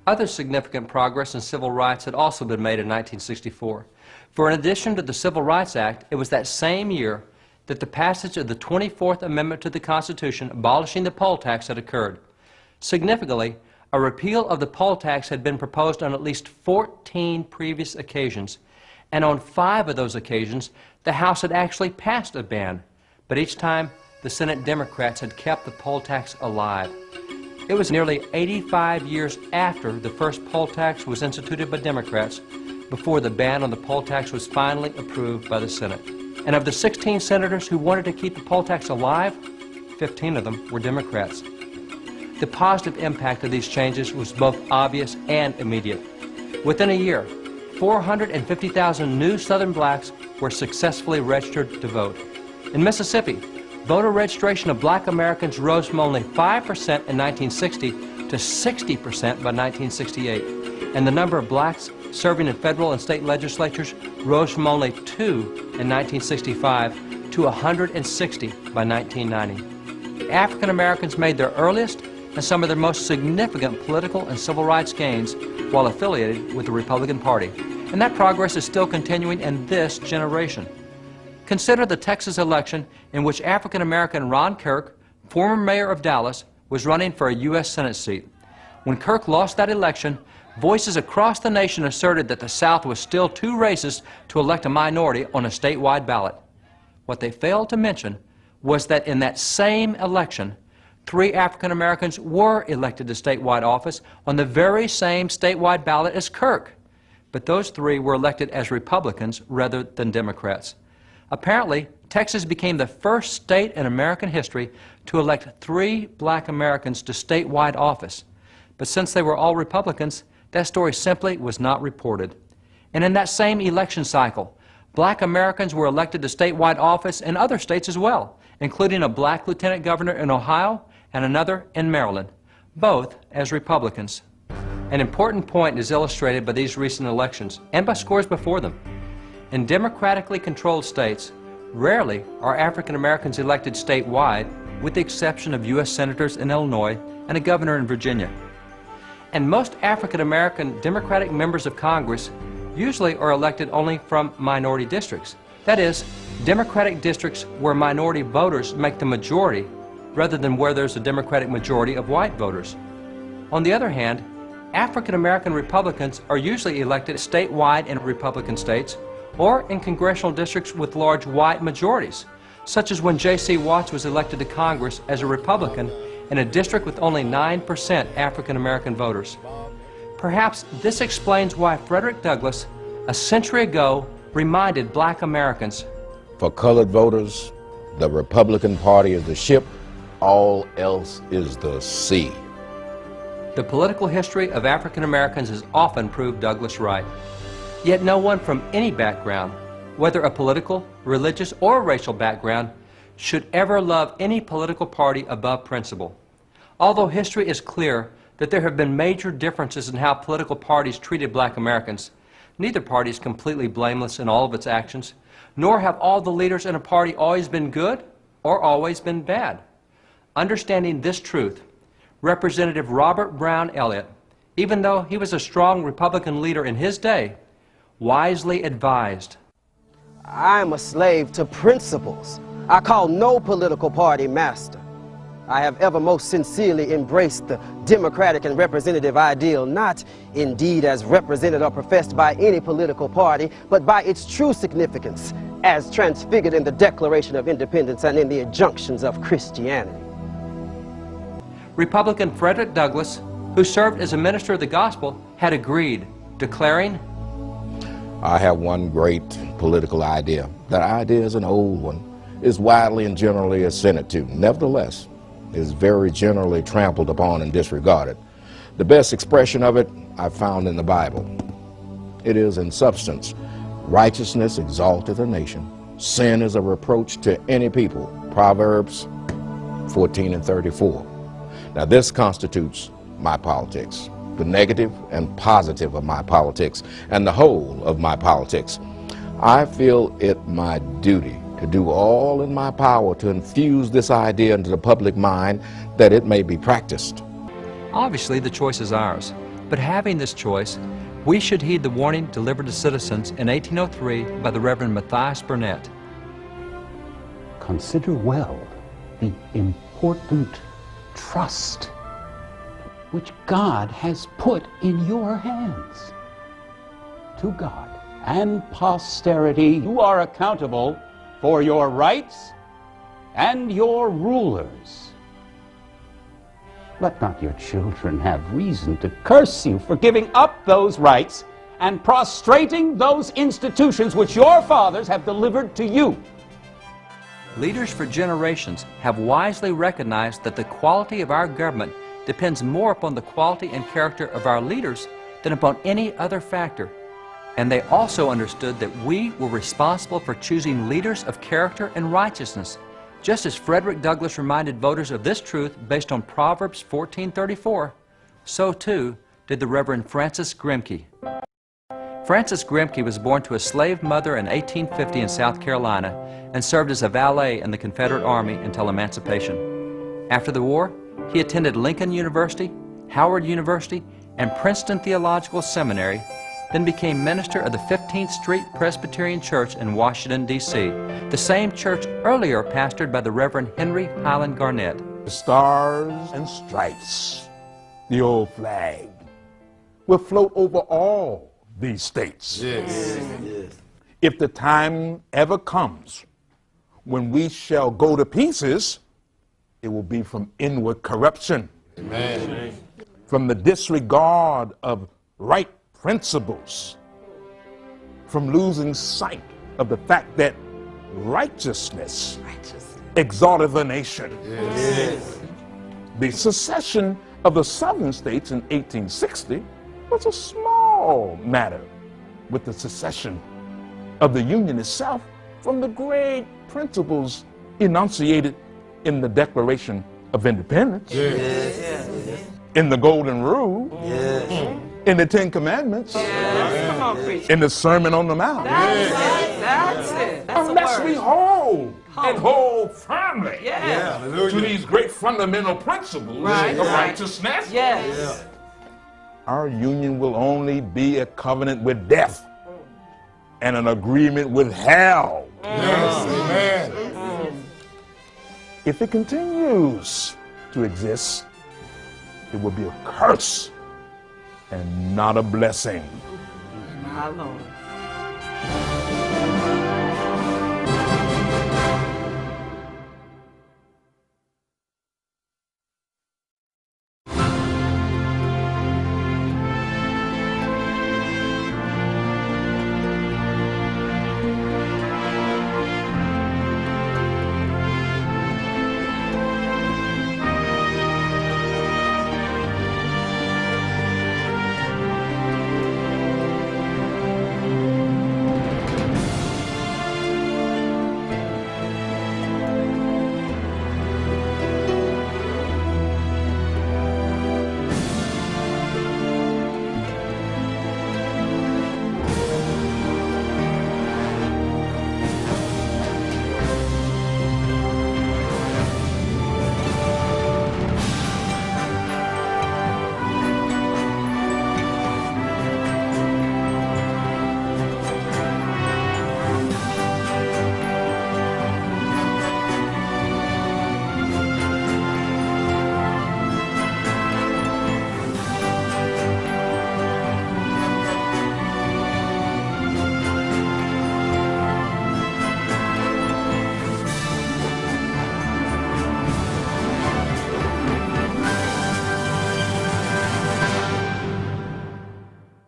Other significant progress in civil rights had also been made in 1964. For in addition to the Civil Rights Act, it was that same year that the passage of the 24th Amendment to the Constitution abolishing the poll tax had occurred. Significantly, a repeal of the poll tax had been proposed on at least 14 previous occasions, and on 5 of those occasions, the House had actually passed a ban, but each time the Senate Democrats had kept the poll tax alive. It was nearly 85 years after the first poll tax was instituted by Democrats before the ban on the poll tax was finally approved by the Senate. And of the 16 senators who wanted to keep the poll tax alive, 15 of them were Democrats. The positive impact of these changes was both obvious and immediate. Within a year, 450,000 new Southern blacks were successfully registered to vote. In Mississippi, voter registration of black Americans rose from only 5% in 1960 to 60% by 1968, and the number of blacks serving in federal and state legislatures rose from only 2 in 1965 to 160 by 1990. African Americans made their earliest and some of their most significant political and civil rights gains while affiliated with the Republican Party, and that progress is still continuing in this generation. Consider the Texas election in which African-American Ron Kirk, former mayor of Dallas, was running for a U.S. Senate seat. When Kirk lost that election, voices across the nation asserted that the South was still too racist to elect a minority on a statewide ballot. What they failed to mention was that in that same election, 3 African Americans were elected to statewide office on the very same statewide ballot as Kirk. But those 3 were elected as Republicans rather than Democrats. Apparently, Texas became the first state in American history to elect 3 black Americans to statewide office. But since they were all Republicans, that story simply was not reported. And in that same election cycle, black Americans were elected to statewide office in other states as well, including a black lieutenant governor in Ohio and another in Maryland, both as Republicans. An important point is illustrated by these recent elections and by scores before them. In democratically controlled states, rarely are African Americans elected statewide, with the exception of U.S. senators in Illinois and a governor in Virginia. And most African American Democratic members of Congress usually are elected only from minority districts. That is, Democratic districts where minority voters make the majority rather than where there's a Democratic majority of white voters. On the other hand, African American Republicans are usually elected statewide in Republican states or in congressional districts with large white majorities, such as when J.C. Watts was elected to Congress as a Republican in a district with only 9% African American voters. Perhaps this explains why Frederick Douglass, a century ago, reminded black Americans, "For colored voters, the Republican Party is the ship, all else is the sea." The political history of African Americans has often proved Douglass right. Yet no one from any background, whether a political, religious, or racial background, should ever love any political party above principle. Although history is clear that there have been major differences in how political parties treated black Americans, neither party is completely blameless in all of its actions, nor have all the leaders in a party always been good or always been bad. Understanding this truth, Representative Robert Brown Elliott, even though he was a strong Republican leader in his day, wisely advised, "I am a slave to principles. I call no political party master. I have ever most sincerely embraced the democratic and representative ideal, not indeed as represented or professed by any political party, but by its true significance as transfigured in the Declaration of Independence and in the injunctions of Christianity." Republican Frederick Douglass, who served as a minister of the gospel, had agreed, declaring, "I have one great political idea. That idea is an old one, is widely and generally assented to. Nevertheless, is very generally trampled upon and disregarded. The best expression of it I found in the Bible. It is, in substance, righteousness exalteth a nation. Sin is a reproach to any people." Proverbs 14:34. Now this constitutes my politics, the negative and positive of my politics, and the whole of my politics. I feel it my duty to do all in my power to infuse this idea into the public mind that it may be practiced. Obviously, the choice is ours. But having this choice, we should heed the warning delivered to citizens in 1803 by the Reverend Matthias Burnett. Consider well the important trust which God has put in your hands. To God and posterity, you are accountable for your rights and your rulers. Let not your children have reason to curse you for giving up those rights and prostrating those institutions which your fathers have delivered to you. Leaders for generations have wisely recognized that the quality of our government depends more upon the quality and character of our leaders than upon any other factor. And they also understood that we were responsible for choosing leaders of character and righteousness, just as Frederick Douglass reminded voters of this truth based on Proverbs 14:34, so too did the Reverend Francis Grimke. Francis Grimke was born to a slave mother in 1850 in South Carolina and served as a valet in the Confederate Army until emancipation. After the war, he attended Lincoln University, Howard University, and Princeton Theological Seminary, then became minister of the 15th Street Presbyterian Church in Washington, D.C., the same church earlier pastored by the Reverend Henry Highland Garnett. The stars and stripes, the old flag, will float over all these states. Yes. If the time ever comes when we shall go to pieces, it will be from inward corruption. Amen. From the disregard of right principles, from losing sight of the fact that righteousness exalteth a nation. Yes. The secession of the southern states in 1860 was a small matter with the secession of the Union itself from the great principles enunciated in the Declaration of Independence, yes. In the Golden Rule, yes. In the Ten Commandments, yes. Come on, preacher. In the Sermon on the Mount. That's it. Unless we hold and hold firmly to these great fundamental principles of righteousness, yes. Our union will only be a covenant with death and an agreement with hell. Yes. Amen. If it continues to exist, it will be a curse and not a blessing. My Lord.